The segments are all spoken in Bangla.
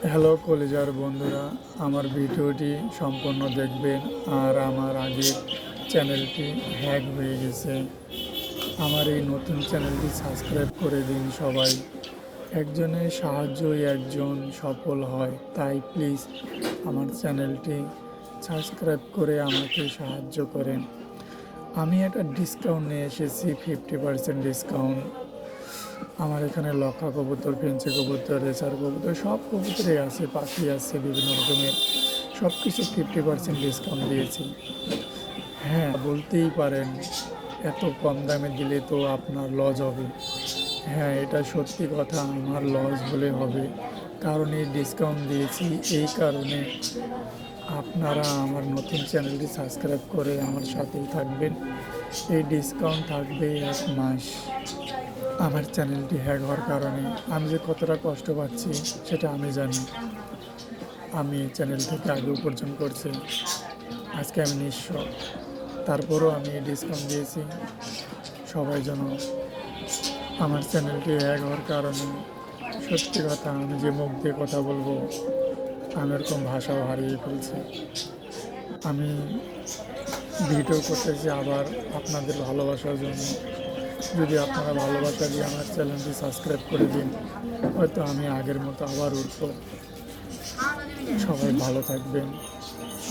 হ্যালো কলিজার বন্ধুরা, আমার ভিডিওটি সম্পূর্ণ দেখবেন। আর আমার আগের চ্যানেলটি হ্যাক হয়ে গেছে, আমার এই নতুন চ্যানেলটি সাবস্ক্রাইব করে দিন সবাই। একজনের সাহায্যই একজন সফল হয়, তাই প্লিজ আমার চ্যানেলটি সাবস্ক্রাইব করে আমাকে সাহায্য করেন। আমি একটা ডিসকাউন্ট নিয়ে এসেছি, 50% ডিসকাউন্ট। আমার এখানে লক্ষা কবুতর, ফেন্সি কবুতর, রেসার কবুতর, সব কবুতরই আছে, পাখি আছে বিভিন্ন রকমের, সব কিছু 50% ডিসকাউন্ট দিয়েছি। হ্যাঁ, বলতেই পারেন এত কম দামে দিলে তো আপনার লস হবে। হ্যাঁ, এটা সত্যি কথা, আমার লস হলে হবে, কারণ এই ডিসকাউন্ট দিয়েছি এই কারণে আপনারা আমার নতুন চ্যানেলটি সাবস্ক্রাইব করে আমার সাথেই থাকবেন। এই ডিসকাউন্ট থাকবে 1 মাস। আমার চ্যানেলটি হ্যাক হওয়ার কারণে আমি যে কতটা কষ্ট পাচ্ছি সেটা আমি জানি। আমি এই চ্যানেল থেকে আগে উপার্জন করছি, আজকে আমি নিঃস্ব, তারপরও আমি এই ডিসকাউন্ট দিয়েছি সবাই যেন। আমার চ্যানেলটি হ্যাক হওয়ার কারণে সত্যি কথা, আমি যে মুখ দিয়ে কথা বলবো আমি এরকম ভাষাও হারিয়ে ফেলছি। আমি ভিডিও করতেছি আবার আপনাদের ভালোবাসার জন্য। যদি আপনারা ভালোবাসা দিয়ে আমার চ্যানেলটি সাবস্ক্রাইব করে দিন, হয়তো আমি আগের মতো আবার উঠব। সবাই ভালো থাকবেন,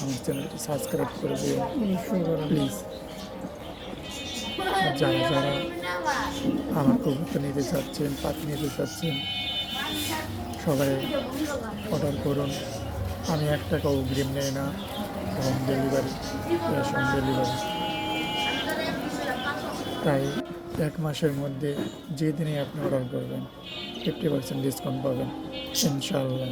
আমার চ্যানেলটি সাবস্ক্রাইব করে দিন প্লিজ। যারা যারা আমার কবুতর নিতে চাচ্ছেন, পাখি নিতে চাচ্ছেন, সবাই অর্ডার করুন। আমি 1 টাকাও অগ্রিম নেই না, home delivery, cash on delivery. তাই 1 মাসের মধ্যে যেদিনই আপনি অর্ডার করবেন 50% ডিসকাউন্ট পাবেন ইনশাআল্লাহ।